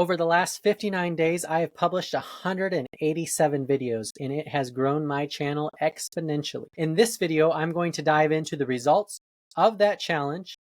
Over the last 59 days, I have published 187 videos, and it has grown my channel exponentially. In this video, I'm going to dive into the results of that challenge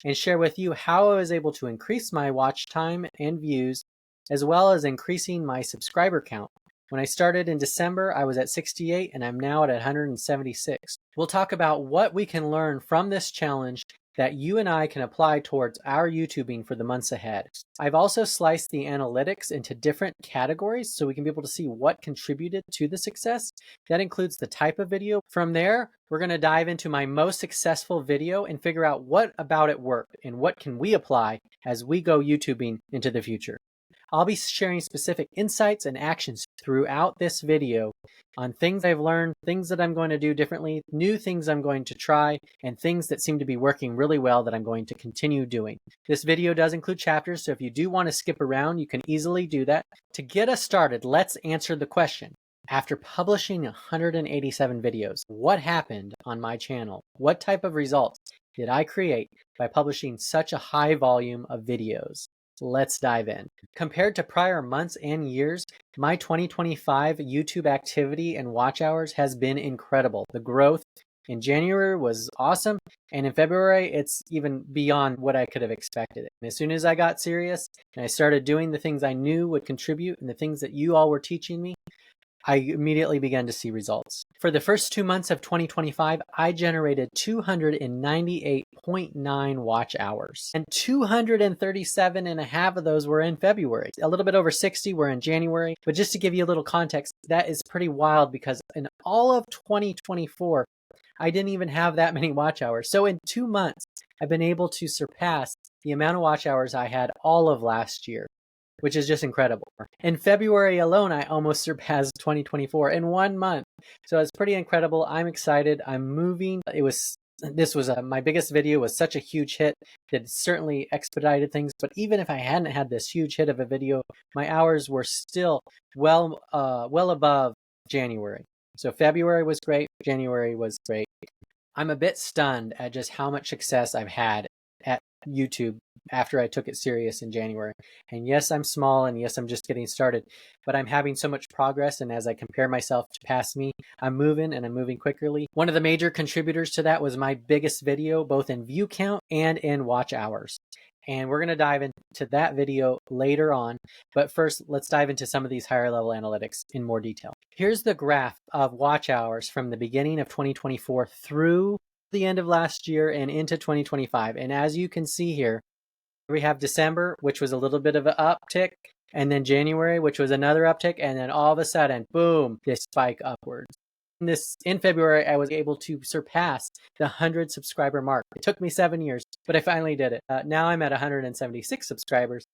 and share with you how I was able to increase my watch time and views, as well as increasing my subscriber count. When I started in December, I was at 68 and I'm now at 176. We'll talk about what we can learn from this challenge that you and I can apply towards our YouTubing for the months ahead. I've also sliced the analytics into different categories so we can be able to see what contributed to the success. That includes the type of video. From there, we're going to dive into my most successful video and figure out what about it worked and what can we apply as we go YouTubing into the future. I'll be sharing specific insights and actions throughout this video on things I've learned, things that I'm going to do differently, new things I'm going to try, and things that seem to be working really well that I'm going to continue doing. This video does include chapters, so if you do want to skip around, you can easily do that. To get us started, let's answer the question. After publishing 187 videos, what happened on my channel? What type of results did I create by publishing such a high volume of videos? Let's dive in. Compared to prior months and years, my 2025 YouTube activity and watch hours has been incredible. The growth in January was awesome, and in February, it's even beyond what I could have expected. And as soon as I got serious and I started doing the things I knew would contribute and the things that you all were teaching me, I immediately began to see results. For the first 2 months of 2025, I generated 298.9 watch hours, and 237 and a half of those were in February. A little bit over 60 were in January, but just to give you a little context, that is pretty wild because in all of 2024, I didn't even have that many watch hours. So in 2 months, I've been able to surpass the amount of watch hours I had all of last year, which is just incredible. In February alone, I almost surpassed 2024 in 1 month. So it's pretty incredible. I'm excited. I'm moving. My biggest video was such a huge hit that it certainly expedited things. But even if I hadn't had this huge hit of a video, my hours were still well above January. So February was great. January was great. I'm a bit stunned at just how much success I've had at YouTube after I took it serious in January. And yes, I'm small, and yes, I'm just getting started, but I'm having so much progress. And as I compare myself to past me, I'm moving, and I'm moving quickly. One of the major contributors to that was my biggest video, both in view count and in watch hours. And we're going to dive into that video later on. But first, let's dive into some of these higher level analytics in more detail. Here's the graph of watch hours from the beginning of 2024 through the end of last year and into 2025. And as you can see here, we have December, which was a little bit of an uptick, and then January, which was another uptick, and then all of a sudden, boom, this spike upwards. In February, I was able to surpass the 100 subscriber mark. It took me 7 years, but I finally did it. Now I'm at 176 subscribers,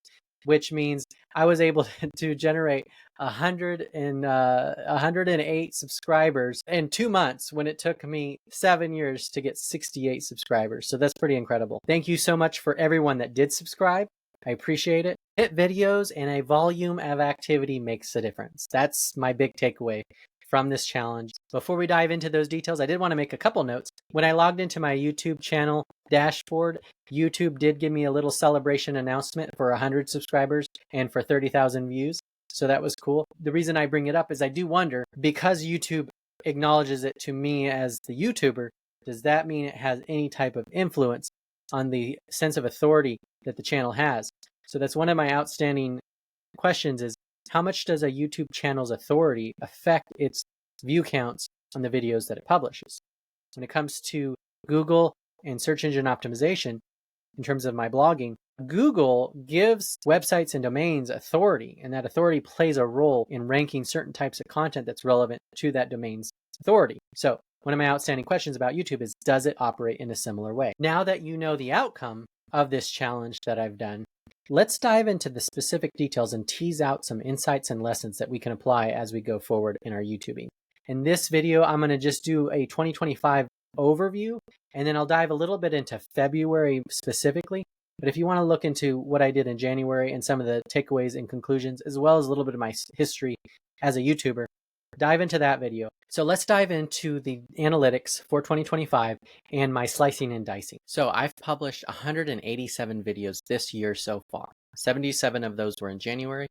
which means I was able to generate 108 subscribers in 2 months when it took me 7 years to get 68 subscribers. So that's pretty incredible. Thank you so much for everyone that did subscribe. I appreciate it. Hit videos and a volume of activity makes a difference. That's my big takeaway from this challenge. Before we dive into those details, I did want to make a couple notes. When I logged into my YouTube channel dashboard, YouTube did give me a little celebration announcement for 100 subscribers and for 30,000 views. So that was cool. The reason I bring it up is I do wonder, because YouTube acknowledges it to me as the YouTuber, does that mean it has any type of influence on the sense of authority that the channel has? So that's one of my outstanding questions is, how much does a YouTube channel's authority affect its view counts on the videos that it publishes? When it comes to Google and search engine optimization, in terms of my blogging, Google gives websites and domains authority, and that authority plays a role in ranking certain types of content that's relevant to that domain's authority. So one of my outstanding questions about YouTube is, does it operate in a similar way? Now that you know the outcome of this challenge that I've done, let's dive into the specific details and tease out some insights and lessons that we can apply as we go forward in our YouTubing. In this video, I'm going to just do a 2025 overview, and then I'll dive a little bit into February specifically. But if you want to look into what I did in January and some of the takeaways and conclusions, as well as a little bit of my history as a YouTuber, dive into that video. So let's dive into the analytics for 2025 and my slicing and dicing. So I've published 187 videos this year so far. 77 of those were in January,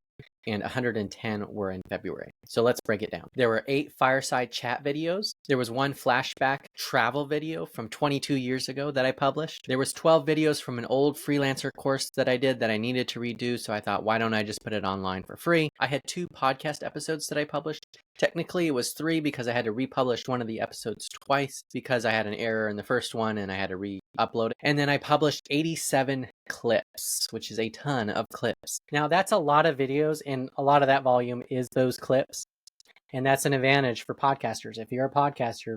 and 110 were in February. So let's break it down. There were 8 fireside chat videos. There was 1 flashback travel video from 22 years ago that I published. There was 12 videos from an old freelancer course that I did that I needed to redo, so I thought, why don't I just put it online for free? I had 2 podcast episodes that I published. Technically, it was 3 because I had to republish one of the episodes twice because I had an error in the first one and I had to re-upload it. And then I published 87 clips, which is a ton of clips. Now, that's a lot of videos, and a lot of that volume is those clips. And that's an advantage for podcasters. If you're a podcaster,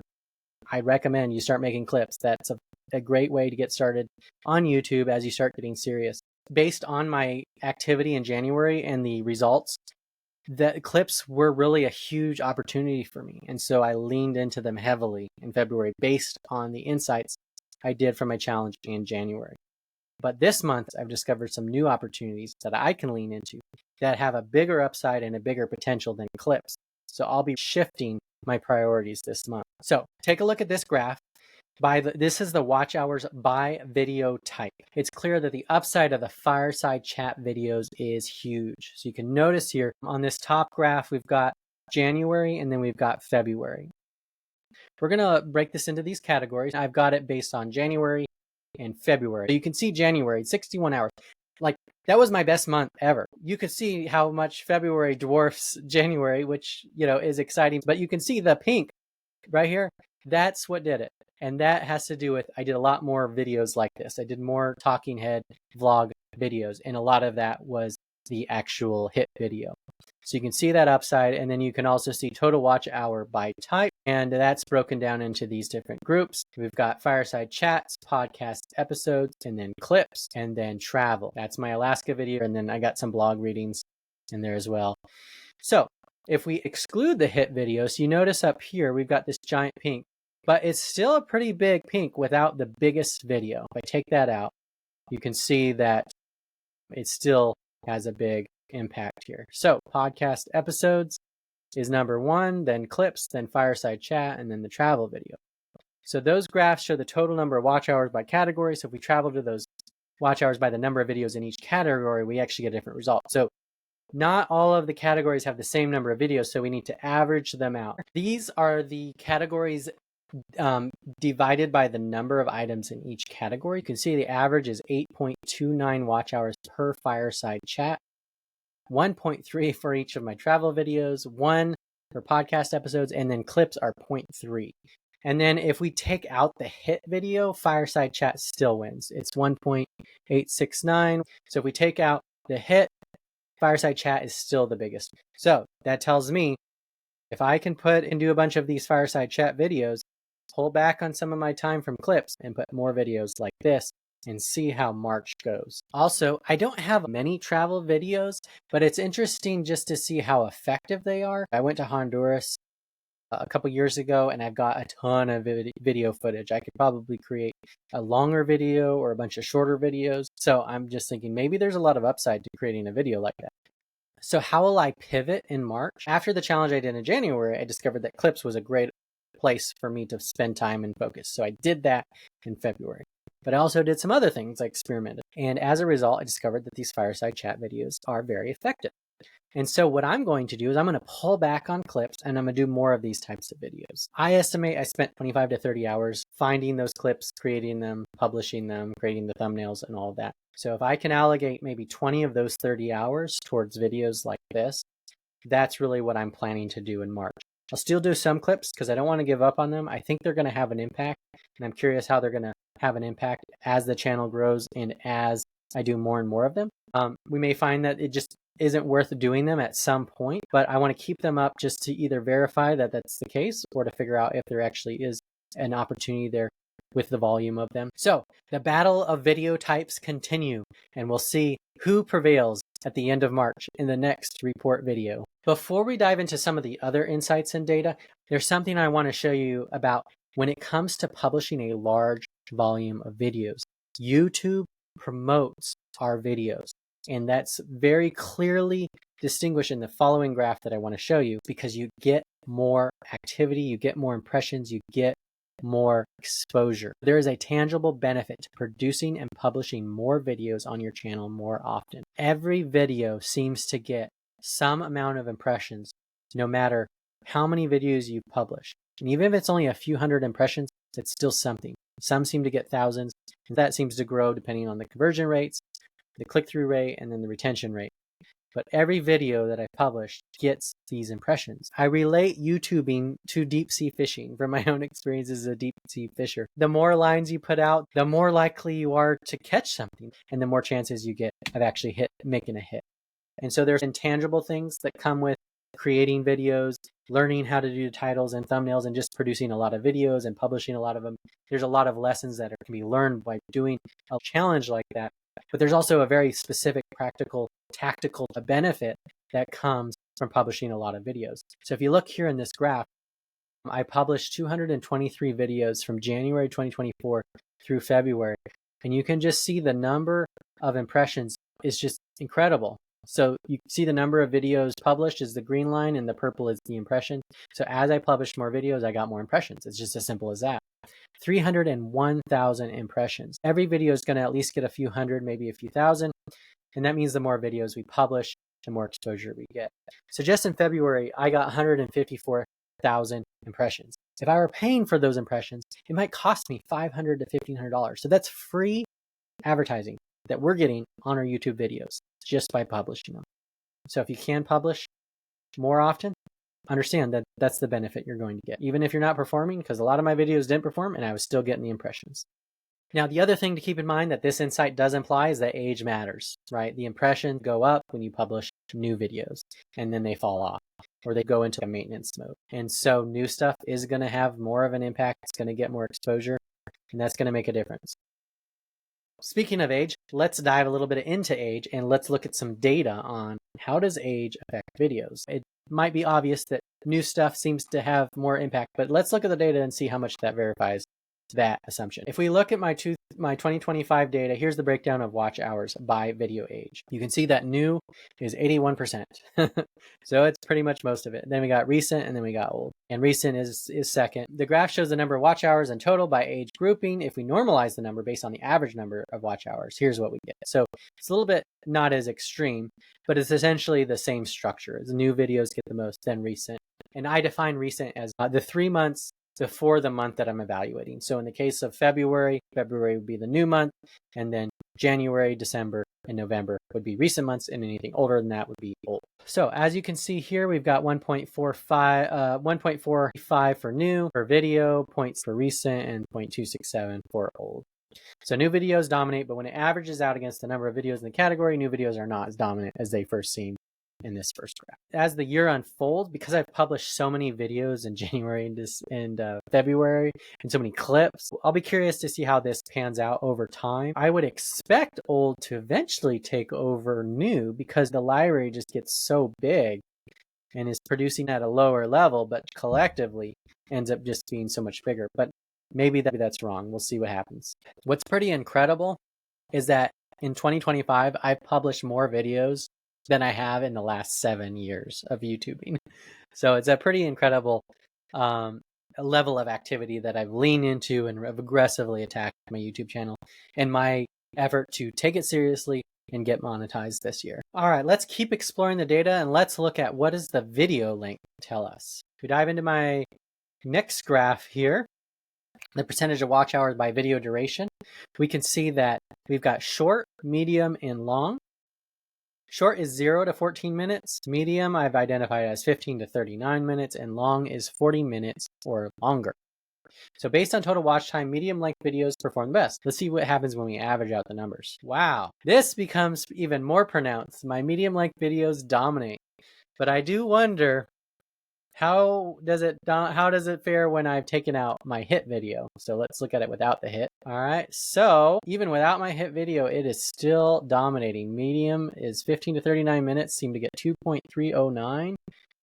I recommend you start making clips. That's a great way to get started on YouTube as you start getting serious. Based on my activity in January and the results, the clips were really a huge opportunity for me. And so I leaned into them heavily in February based on the insights I did from my challenge in January. But this month, I've discovered some new opportunities that I can lean into that have a bigger upside and a bigger potential than clips. So I'll be shifting my priorities this month. So take a look at this graph. This is the watch hours by video type. It's clear that the upside of the fireside chat videos is huge. So you can notice here on this top graph, we've got January and then we've got February. We're going to break this into these categories. I've got it based on January and February. So you can see January, 61 hours. Like, that was my best month ever. You could see how much February dwarfs January, which, is exciting. But you can see the pink right here. That's what did it. And that has to do with, I did a lot more videos like this. I did more talking head vlog videos. And a lot of that was the actual hit video. So you can see that upside. And then you can also see total watch hour by type. And that's broken down into these different groups. We've got fireside chats, podcast episodes, and then clips, and then travel. That's my Alaska video. And then I got some blog readings in there as well. So if we exclude the hit videos, you notice up here, we've got this giant pink, but it's still a pretty big pink without the biggest video. If I take that out, you can see that it still has a big impact here. So podcast episodes is number 1, then clips, then fireside chat, and then the travel video. So those graphs show the total number of watch hours by category. So if we travel to those watch hours by the number of videos in each category, we actually get a different result. So not all of the categories have the same number of videos, so we need to average them out. These are the categories divided by the number of items in each category. You can see the average is 8.29 watch hours per fireside chat, 1.3 for each of my travel videos, 1 for podcast episodes, and then clips are 0.3. And then if we take out the hit video, fireside chat still wins. It's 1.869. So if we take out the hit, fireside chat is still the biggest. So that tells me if I can put and do a bunch of these fireside chat videos, pull back on some of my time from clips and put more videos like this and see how March goes. Also, I don't have many travel videos, but it's interesting just to see how effective they are. I went to Honduras a couple years ago and I've got a ton of video footage. I could probably create a longer video or a bunch of shorter videos. So I'm just thinking maybe there's a lot of upside to creating a video like that. So how will I pivot in March? After the challenge I did in January, I discovered that clips was a great place for me to spend time and focus. So I did that in February. But I also did some other things, I experimented. And as a result, I discovered that these fireside chat videos are very effective. And so what I'm going to do is I'm going to pull back on clips and I'm going to do more of these types of videos. I estimate I spent 25 to 30 hours finding those clips, creating them, publishing them, creating the thumbnails and all of that. So if I can allocate maybe 20 of those 30 hours towards videos like this, that's really what I'm planning to do in March. I'll still do some clips because I don't want to give up on them. I think they're going to have an impact, and I'm curious how they're going to have an impact as the channel grows and as I do more and more of them. We may find that it just isn't worth doing them at some point, but I want to keep them up just to either verify that that's the case or to figure out if there actually is an opportunity there with the volume of them. So the battle of video types continue, and we'll see who prevails at the end of March in the next report video. Before we dive into some of the other insights and data, there's something I want to show you about when it comes to publishing a large volume of videos. YouTube promotes our videos, and that's very clearly distinguished in the following graph that I want to show you, because you get more activity, you get more impressions, you get more exposure. There is a tangible benefit to producing and publishing more videos on your channel more often. Every video seems to get some amount of impressions, no matter how many videos you publish. And even if it's only a few hundred impressions, it's still something. Some seem to get thousands, and that seems to grow depending on the conversion rates, the click-through rate, and then the retention rate. But every video that I publish gets these impressions. I relate YouTubing to deep sea fishing from my own experience as a deep sea fisher. The more lines you put out, the more likely you are to catch something, and the more chances you get of actually making a hit. And so there's intangible things that come with creating videos, learning how to do titles and thumbnails, and just producing a lot of videos and publishing a lot of them. There's a lot of lessons that can be learned by doing a challenge like that. But there's also a very specific, practical, tactical benefit that comes from publishing a lot of videos. So if you look here in this graph, I published 223 videos from January 2024 through February. And you can just see the number of impressions is just incredible. So you see the number of videos published is the green line and the purple is the impression. So as I published more videos, I got more impressions. It's just as simple as that. 301,000 impressions. Every video is going to at least get a few hundred, maybe a few thousand. And that means the more videos we publish, the more exposure we get. So just in February, I got 154,000 impressions. If I were paying for those impressions, it might cost me $500 to $1,500. So that's free advertising that we're getting on our YouTube videos just by publishing them. So if you can publish more often, understand that that's the benefit you're going to get, even if you're not performing, because a lot of my videos didn't perform and I was still getting the impressions. Now, the other thing to keep in mind that this insight does imply is that age matters, right? The impressions go up when you publish new videos and then they fall off or they go into a maintenance mode. And so new stuff is going to have more of an impact. It's going to get more exposure and that's going to make a difference. Speaking of age, let's dive a little bit into age and let's look at some data on how does age affect videos. It might be obvious that new stuff seems to have more impact, but let's look at the data and see how much that verifies that assumption. If we look at my 2025 data, here's the breakdown of watch hours by video age. You can see that new is 81%. So it's pretty much most of it. Then we got recent and then we got old. And recent is second. The graph shows the number of watch hours in total by age grouping. If we normalize the number based on the average number of watch hours, here's what we get. So it's a little bit not as extreme, but it's essentially the same structure. The new videos get the most, then recent. And I define recent as the 3 months before the month that I'm evaluating. So in the case of February would be the new month, and then January, December, and November would be recent months, and anything older than that would be old. So as you can see here, we've got 1.45 for new for video, points for recent, and 0.267 for old. So new videos dominate, but when it averages out against the number of videos in the category, new videos are not as dominant as they first seem in this first graph. As the year unfolds, because I've published so many videos in January and February and so many clips, I'll be curious to see how this pans out over time. I would expect old to eventually take over new because the library just gets so big and is producing at a lower level, but collectively ends up just being so much bigger. But maybe that's wrong. We'll see what happens. What's pretty incredible is that in 2025, I've published more videos than I have in the last 7 years of YouTubing. So it's a pretty incredible level of activity that I've leaned into and have aggressively attacked my YouTube channel in my effort to take it seriously and get monetized this year. All right, let's keep exploring the data and let's look at what does the video length tell us. If we dive into my next graph here, the percentage of watch hours by video duration, we can see that we've got short, medium, and long. Short is 0 to 14 minutes. Medium I've identified as 15 to 39 minutes, and long is 40 minutes or longer. So based on total watch time, medium length videos perform best. Let's see what happens when we average out the numbers. Wow, this becomes even more pronounced. My medium length videos dominate, but I do wonder how does it fare when I've taken out my hit video? So let's look at it without the hit. All right, so even without my hit video, it is still dominating. Medium is 15 to 39 minutes, seem to get 2.309.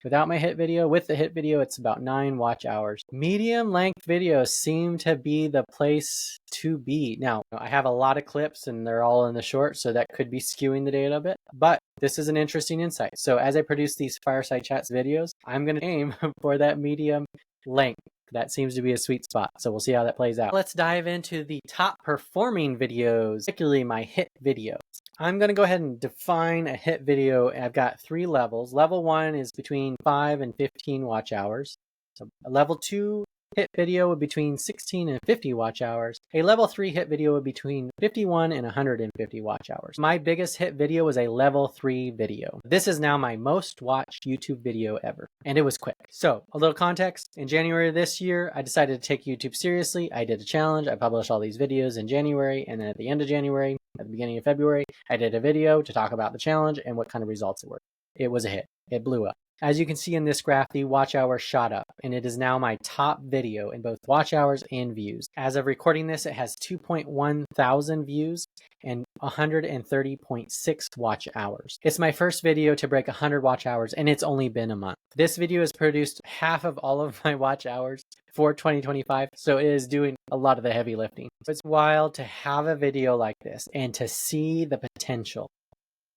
Without my hit video, with the hit video, it's about 9 watch hours. Medium length videos seem to be the place to be. Now, I have a lot of clips and they're all in the short, so that could be skewing the data a bit, but this is an interesting insight. So as I produce these Fireside Chats videos, I'm going to aim for that medium length That seems to be a sweet spot. So we'll see how that plays out. Let's dive into the top performing videos, particularly my hit videos. I'm going to go ahead and define a hit video. I've got 3 levels. Level 1 is between 5 and 15 watch hours. So a level 2 hit video would be between 16 and 50 watch hours. A level 3 hit video would be between 51 and 150 watch hours. My biggest hit video was a level 3 video. This is now my most watched YouTube video ever, and it was quick. So a little context, in January of this year, I decided to take YouTube seriously. I did a challenge. I published all these videos in January, and then at the end of January, at the beginning of February, I did a video to talk about the challenge and what kind of results it were. It was a hit. It blew up. As you can see in this graph, the watch hours shot up, and it is now my top video in both watch hours and views. As of recording this, it has 2.1 thousand views and 130.6 watch hours. It's my first video to break 100 watch hours, and it's only been a month. This video has produced half of all of my watch hours for 2025, so it is doing a lot of the heavy lifting. It's wild to have a video like this and to see the potential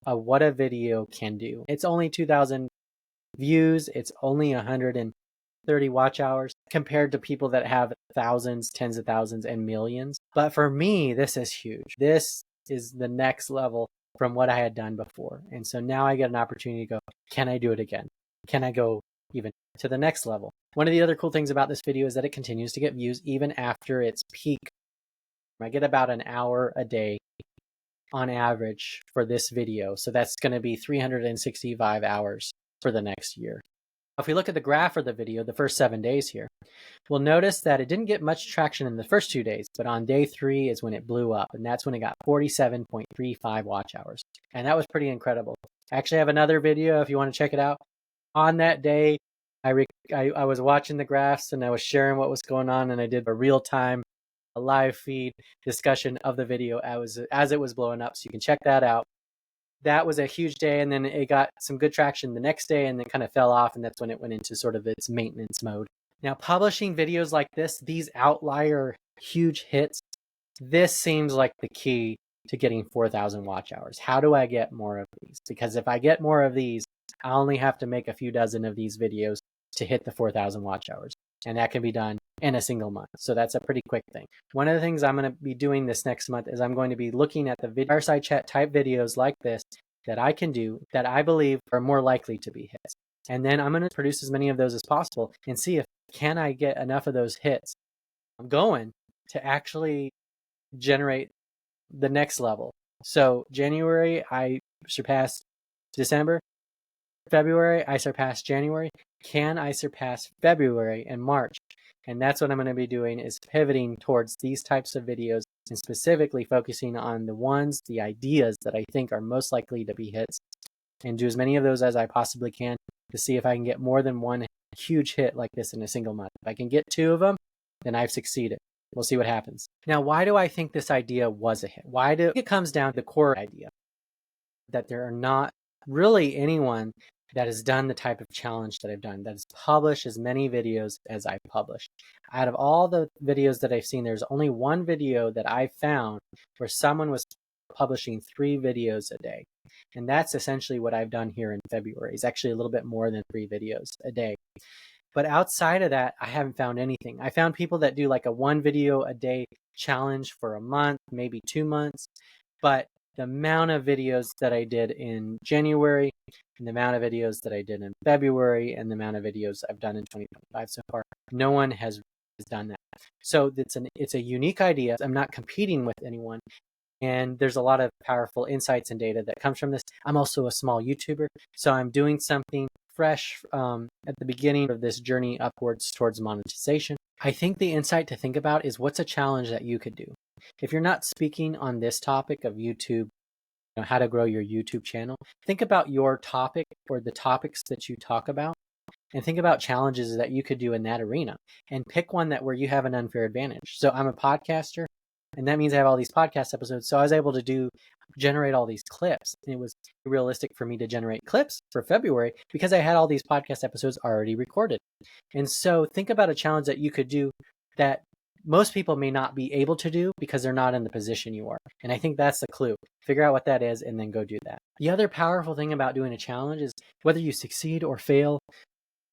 of what a video can do. It's only 2,000 views, it's only 130 watch hours compared to people that have thousands, tens of thousands, and millions. But for me, this is huge. This is the next level from what I had done before. And so now I get an opportunity to go, can I do it again? Can I go even to the next level? One of the other cool things about this video is that it continues to get views even after its peak. I get about an hour a day on average for this video. So that's going to be 365 hours for the next year. If we look at the graph of the video, the first 7 days here, we'll notice that it didn't get much traction in the first 2 days, but on day 3 is when it blew up, and that's when it got 47.35 watch hours. And that was pretty incredible. I actually have another video if you want to check it out. On that day, I was watching the graphs and I was sharing what was going on, and I did a real-time live feed discussion of the video as it was blowing up, so you can check that out. That was a huge day, and then it got some good traction the next day and then kind of fell off, and that's when it went into sort of its maintenance mode. Now, publishing videos like this, these outlier huge hits, this seems like the key to getting 4,000 watch hours. How do I get more of these? Because if I get more of these, I only have to make a few dozen of these videos to hit the 4,000 watch hours, and that can be done in a single month. So that's a pretty quick thing. One of the things I'm going to be doing this next month is I'm going to be looking at the fireside chat type videos like this that I can do that I believe are more likely to be hits. And then I'm going to produce as many of those as possible and see if can I get enough of those hits I'm going to actually generate the next level. So January, I surpassed December. February, I surpassed January. Can I surpass February and March? And that's what I'm going to be doing, is pivoting towards these types of videos and specifically focusing on the ideas that I think are most likely to be hits, and do as many of those as I possibly can to see if I can get more than one huge hit like this in a single month. If I can get 2 of them, then I've succeeded. We'll see what happens. Now, why do I think this idea was a hit? It comes down to the core idea that there are not really anyone that has done the type of challenge that I've done, that has published as many videos as I've published. Out of all the videos that I've seen, there's only one video that I found where someone was publishing 3 videos a day. And that's essentially what I've done here in February. It's actually a little bit more than 3 videos a day. But outside of that, I haven't found anything. I found people that do like a 1 video a day challenge for a month, maybe 2 months. But the amount of videos that I did in January, and the amount of videos that I did in February, and the amount of videos I've done in 2025 so far, no one has done that. So it's a unique idea. I'm not competing with anyone. And there's a lot of powerful insights and data that comes from this. I'm also a small YouTuber, so I'm doing something fresh at the beginning of this journey upwards towards monetization. I think the insight to think about is, what's a challenge that you could do? If you're not speaking on this topic of YouTube, how to grow your YouTube channel, think about your topic or the topics that you talk about, and think about challenges that you could do in that arena, and pick one where you have an unfair advantage. So I'm a podcaster, and that means I have all these podcast episodes. So I was able to generate all these clips. And it was realistic for me to generate clips for February because I had all these podcast episodes already recorded. And so think about a challenge that you could do that most people may not be able to do because they're not in the position you are. And I think that's the clue. Figure out what that is and then go do that. The other powerful thing about doing a challenge is, whether you succeed or fail,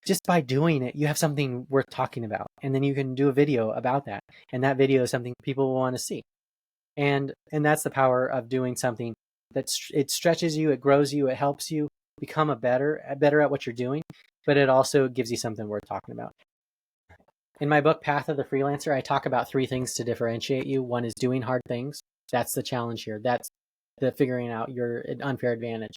just by doing it, you have something worth talking about. And then you can do a video about that. And that video is something people will want to see. And that's the power of doing something that it stretches you, it grows you, it helps you become better at what you're doing, but it also gives you something worth talking about. In my book, Path of the Freelancer, I talk about 3 things to differentiate you. One is doing hard things. That's the challenge here. That's the figuring out your unfair advantage.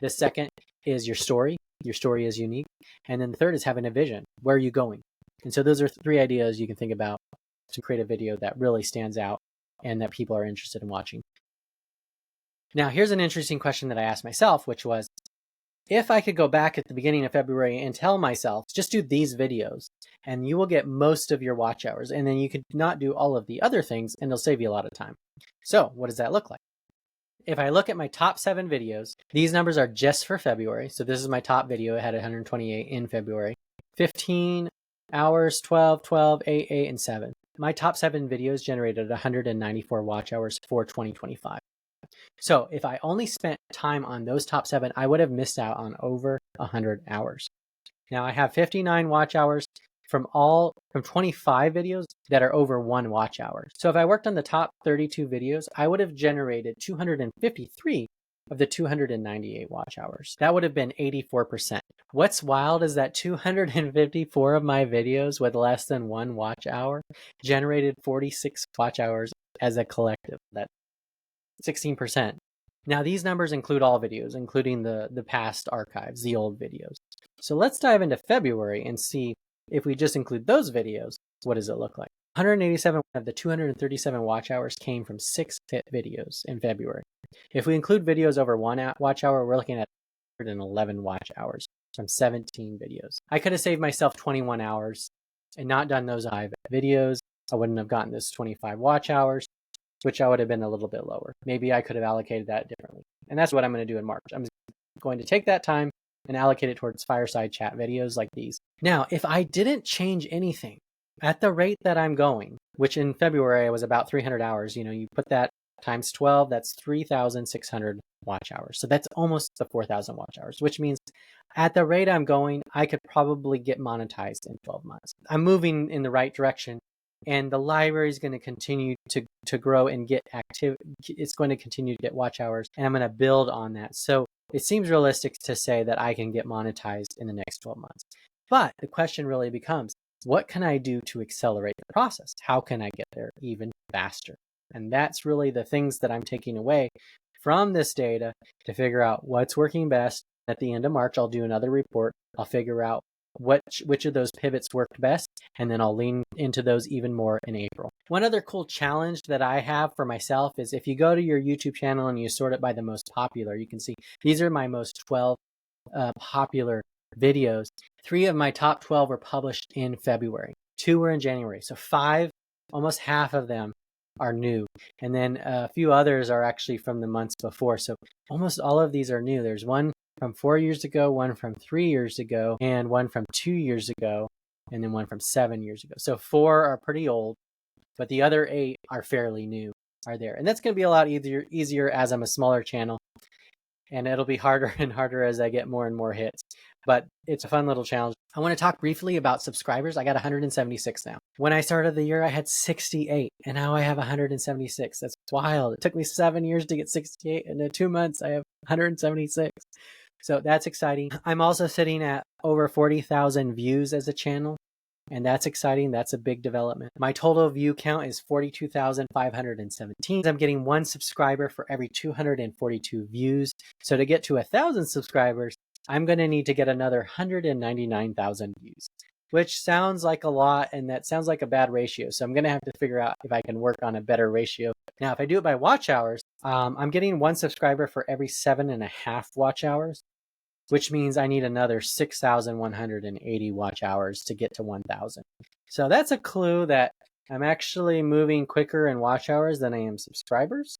The second is your story. Your story is unique. And then the third is having a vision. Where are you going? And so those are 3 ideas you can think about to create a video that really stands out and that people are interested in watching. Now, here's an interesting question that I asked myself, which was, if I could go back at the beginning of February and tell myself, just do these videos and you will get most of your watch hours, and then you could not do all of the other things and it'll save you a lot of time. So what does that look like? If I look at my top 7 videos, these numbers are just for February. So this is my top video. It had 128 in February. 15 hours, 12, 12, 8, 8, and 7. My top 7 videos generated 194 watch hours for 2025. So if I only spent time on those top 7, I would have missed out on over 100 hours. Now I have 59 watch hours from 25 videos that are over 1 watch hour. So if I worked on the top 32 videos, I would have generated 253 of the 298 watch hours. That would have been 84%. What's wild is that 254 of my videos with less than 1 watch hour generated 46 watch hours as a collective. That's 16%. Now these numbers include all videos, including the past archives, the old videos. So let's dive into February and see if we just include those videos, what does it look like? 187 of the 237 watch hours came from 6 hit videos in February. If we include videos over 1 watch hour, we're looking at 111 watch hours from 17 videos. I could have saved myself 21 hours and not done those 5 videos. I wouldn't have gotten this 25 watch hours, which I would have been a little bit lower. Maybe I could have allocated that differently. And that's what I'm going to do in March. I'm going to take that time and allocate it towards fireside chat videos like these. Now, if I didn't change anything at the rate that I'm going, which in February I was about 300 hours, you put that times 12, that's 3,600 watch hours. So that's almost the 4,000 watch hours, which means at the rate I'm going, I could probably get monetized in 12 months. I'm moving in the right direction. And the library is going to continue to grow and get active. It's going to continue to get watch hours, and I'm going to build on that. So it seems realistic to say that I can get monetized in the next 12 months. But the question really becomes, what can I do to accelerate the process? How can I get there even faster? And that's really the things that I'm taking away from this data to figure out what's working best. At the end of March, I'll do another report. I'll figure out which of those pivots worked best, and then I'll lean into those even more in April. One other cool challenge that I have for myself is if you go to your YouTube channel and you sort it by the most popular, you can see these are my most 12 popular videos. 3 of my top 12 were published in February. 2 were in January. So 5, almost half of them are new. And then a few others are actually from the months before. So almost all of these are new. There's one from 4 years ago, one from 3 years ago, and one from 2 years ago, and then one from 7 years ago. So 4 are pretty old, but the other 8 are fairly new, are there. And that's going to be a lot easier as I'm a smaller channel, and it'll be harder and harder as I get more and more hits. But it's a fun little challenge. I want to talk briefly about subscribers. I got 176 now. When I started the year, I had 68, and now I have 176. That's wild. It took me 7 years to get 68, and in 2 months, I have 176. So that's exciting. I'm also sitting at over 40,000 views as a channel, and that's exciting. That's a big development. My total view count is 42,517. I'm getting 1 subscriber for every 242 views. So to get to 1,000 subscribers, I'm going to need to get another 199,000 views, which sounds like a lot, and that sounds like a bad ratio. So I'm going to have to figure out if I can work on a better ratio. Now, if I do it by watch hours, I'm getting 1 subscriber for every 7.5 watch hours, which means I need another 6,180 watch hours to get to 1,000. So that's a clue that I'm actually moving quicker in watch hours than I am subscribers.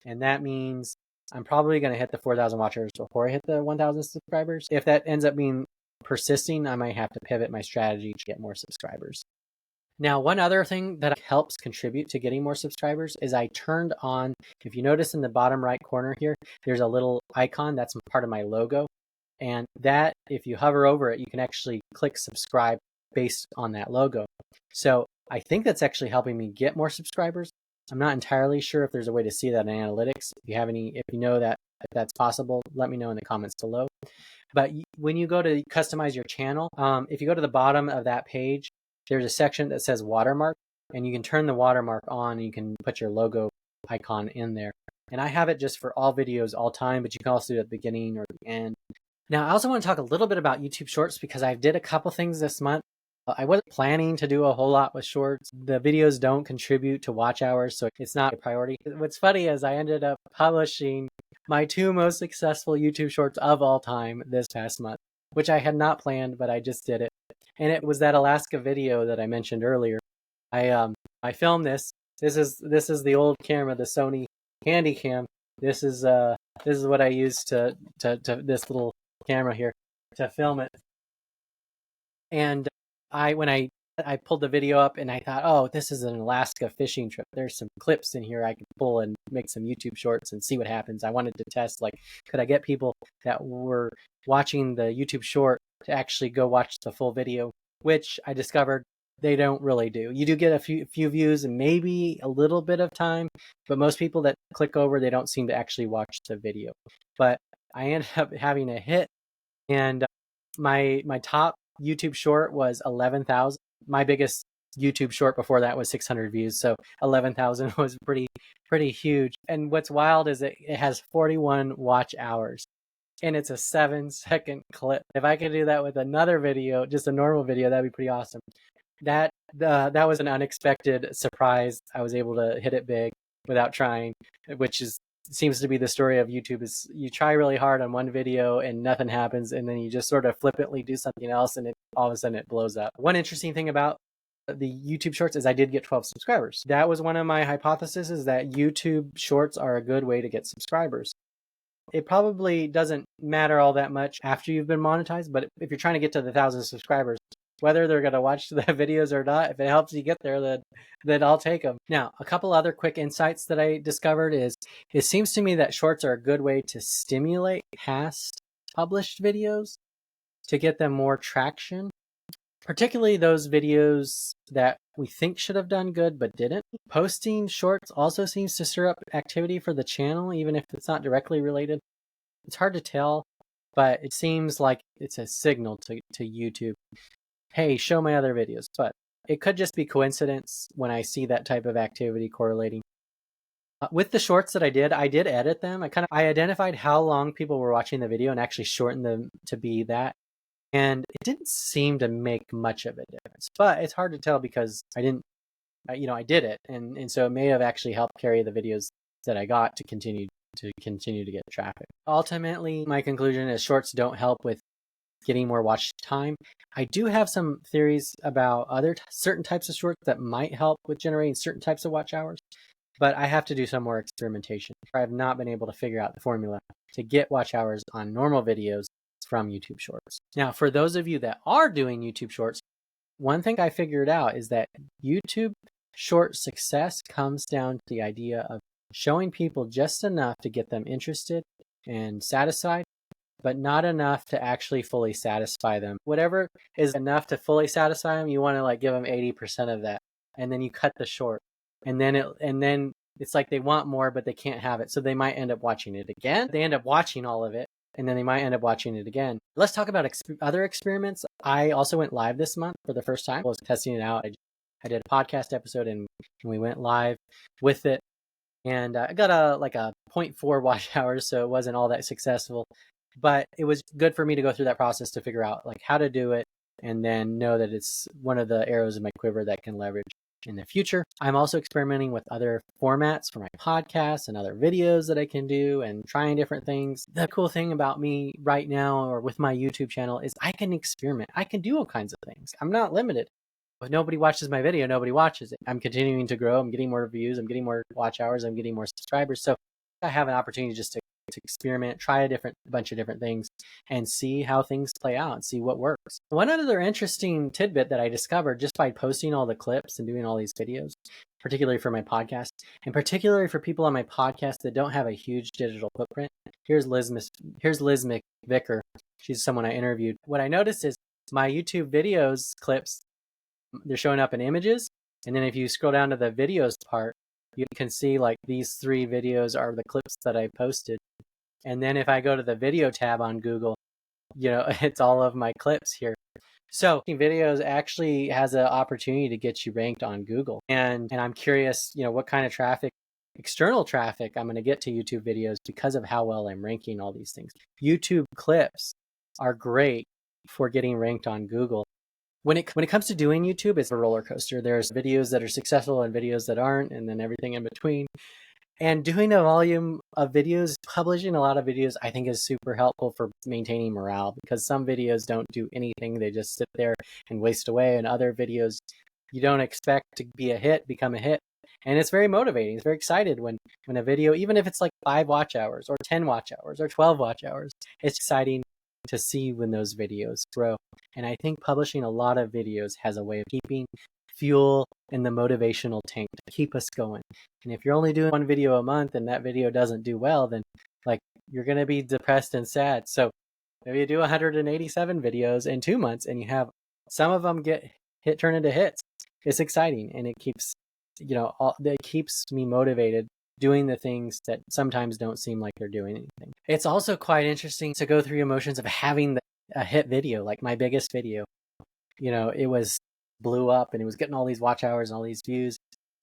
And that means I'm probably going to hit the 4,000 watch hours before I hit the 1,000 subscribers. If that ends up being persisting, I might have to pivot my strategy to get more subscribers. Now, one other thing that helps contribute to getting more subscribers is I turned on, if you notice in the bottom right corner here, there's a little icon that's part of my logo. And that, if you hover over it, you can actually click subscribe based on that logo. So I think that's actually helping me get more subscribers. I'm not entirely sure if there's a way to see that in analytics. If you know that, if that's possible, let me know in the comments below. But when you go to customize your channel, if you go to the bottom of that page, there's a section that says watermark, and you can turn the watermark on and you can put your logo icon in there. And I have it just for all videos, all time, but you can also do it at the beginning or the end. Now, I also want to talk a little bit about YouTube Shorts because I did a couple things this month. I wasn't planning to do a whole lot with shorts. The videos don't contribute to watch hours, so it's not a priority. What's funny is I ended up publishing my 2 most successful YouTube shorts of all time this past month, which I had not planned, but I just did it. And it was that Alaska video that I mentioned earlier. I filmed this. This is the old camera, the Sony Handycam. This is what I used to this little camera here to film it. And when I pulled the video up and I thought, oh, this is an Alaska fishing trip. There's some clips in here I could pull and make some YouTube shorts and see what happens. I wanted to test, like, could I get people that were watching the YouTube short to actually go watch the full video, which I discovered they don't really do. You do get a few views and maybe a little bit of time, but most people that click over, they don't seem to actually watch the video. But I ended up having a hit, and my top YouTube short was 11,000. My biggest YouTube short before that was 600 views, so 11,000 was pretty huge. And what's wild is it has 41 watch hours, and it's a 7-second clip. If I could do that with another video, just a normal video, that'd be pretty awesome. That was an unexpected surprise. I was able to hit it big without trying, which seems to be the story of YouTube. Is you try really hard on one video and nothing happens, and then you just sort of flippantly do something else, and all of a sudden it blows up. One interesting thing about the YouTube shorts is I did get 12 subscribers. That was one of my hypotheses, is that YouTube shorts are a good way to get subscribers. It probably doesn't matter all that much after you've been monetized, but if you're trying to get to the 1,000 subscribers, whether they're going to watch the videos or not, if it helps you get there, then I'll take them. Now, a couple other quick insights that I discovered is it seems to me that shorts are a good way to stimulate past published videos to get them more traction, particularly those videos that we think should have done good but didn't. Posting shorts also seems to stir up activity for the channel, even if it's not directly related. It's hard to tell, but it seems like it's a signal to YouTube. Hey, show my other videos. But it could just be coincidence when I see that type of activity correlating. With the shorts that I did edit them. I identified how long people were watching the video and actually shortened them to be that. And it didn't seem to make much of a difference. But it's hard to tell because I did it. And so it may have actually helped carry the videos that I got to continue to get traffic. Ultimately, my conclusion is shorts don't help with getting more watch time. I do have some theories about certain types of shorts that might help with generating certain types of watch hours, but I have to do some more experimentation. I have not been able to figure out the formula to get watch hours on normal videos from YouTube Shorts. Now, for those of you that are doing YouTube Shorts, one thing I figured out is that YouTube Short success comes down to the idea of showing people just enough to get them interested and satisfied, but not enough to actually fully satisfy them. Whatever is enough to fully satisfy them, you want to give them 80% of that, and then you cut the short, and then it's like they want more, but they can't have it, so they might end up watching it again. They end up watching all of it, and then they might end up watching it again. Let's talk about other experiments. I also went live this month for the first time. I was testing it out. I did a podcast episode, and we went live with it, and I got a 0.4 watch hours, so it wasn't all that successful. But it was good for me to go through that process to figure out how to do it, and then know that it's one of the arrows in my quiver that can leverage in the future. I'm also experimenting with other formats for my podcast and other videos that I can do and trying different things. The cool thing about me right now or with my YouTube channel is I can experiment. I can do all kinds of things. I'm not limited. If nobody watches my video, nobody watches it. I'm continuing to grow. I'm getting more views. I'm getting more watch hours. I'm getting more subscribers. So I have an opportunity just to experiment, try a bunch of different things, and see how things play out and see what works. One other interesting tidbit that I discovered just by posting all the clips and doing all these videos, particularly for my podcast, and particularly for people on my podcast that don't have a huge digital footprint. Here's Liz McVicker. She's someone I interviewed. What I noticed is my YouTube videos clips, they're showing up in images. And then if you scroll down to the videos part, you can see like these 3 videos are the clips that I posted. And then if I go to the video tab on Google, it's all of my clips here. So videos actually has an opportunity to get you ranked on Google. And I'm curious, what kind of traffic, external traffic I'm going to get to YouTube videos because of how well I'm ranking all these things. YouTube clips are great for getting ranked on Google. When it comes to doing YouTube, it's a roller coaster. There's videos that are successful and videos that aren't, and then everything in between. And doing a volume of videos, publishing a lot of videos, I think is super helpful for maintaining morale, because some videos don't do anything. They just sit there and waste away. And other videos you don't expect to be a hit, become a hit. And it's very motivating. It's very excited when a video, even if it's like 5 watch hours or 10 watch hours or 12 watch hours, it's exciting to see when those videos grow. And I think publishing a lot of videos has a way of keeping fuel in the motivational tank to keep us going. And if you're only doing 1 video a month and that video doesn't do well, then like you're going to be depressed and sad. So maybe you do 187 videos in 2 months and you have some of them turn into hits. It's exciting, and it keeps, it keeps me motivated doing the things that sometimes don't seem like they're doing anything. It's also quite interesting to go through emotions of having a hit video, like my biggest video. It blew up and it was getting all these watch hours and all these views,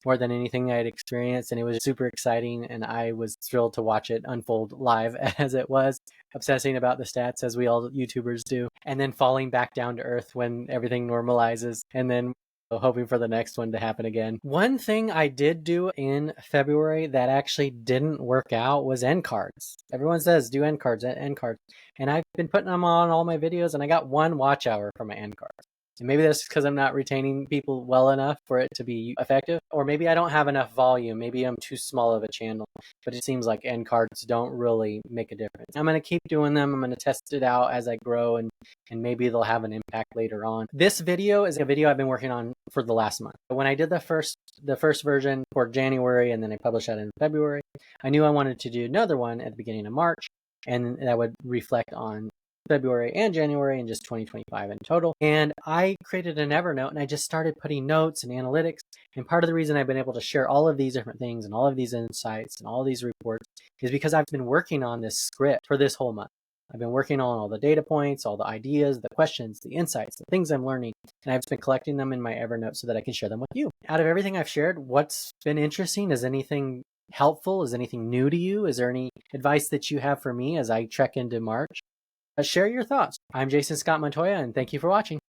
more than anything I had experienced. And it was super exciting. And I was thrilled to watch it unfold live as it was, obsessing about the stats as we all YouTubers do, and then falling back down to earth when everything normalizes, and then hoping for the next one to happen again. One thing I did do in February that actually didn't work out was end cards. Everyone says do end cards. And I've been putting them on all my videos, and I got 1 watch hour for my end cards. And maybe that's because I'm not retaining people well enough for it to be effective. Or maybe I don't have enough volume. Maybe I'm too small of a channel. But it seems like end cards don't really make a difference. I'm going to keep doing them. I'm going to test it out as I grow, and maybe they'll have an impact later on. This video is a video I've been working on for the last month. When I did the first version for January, and then I published that in February, I knew I wanted to do another one at the beginning of March, and that would reflect on February and January and just 2025 in total. And I created an Evernote, and I just started putting notes and analytics. And part of the reason I've been able to share all of these different things and all of these insights and all these reports is because I've been working on this script for this whole month. I've been working on all the data points, all the ideas, the questions, the insights, the things I'm learning, and I've just been collecting them in my Evernote so that I can share them with you. Out of everything I've shared, what's been interesting? Is anything helpful? Is anything new to you? Is there any advice that you have for me as I trek into March? Share your thoughts. I'm Jason Scott Montoya, and thank you for watching.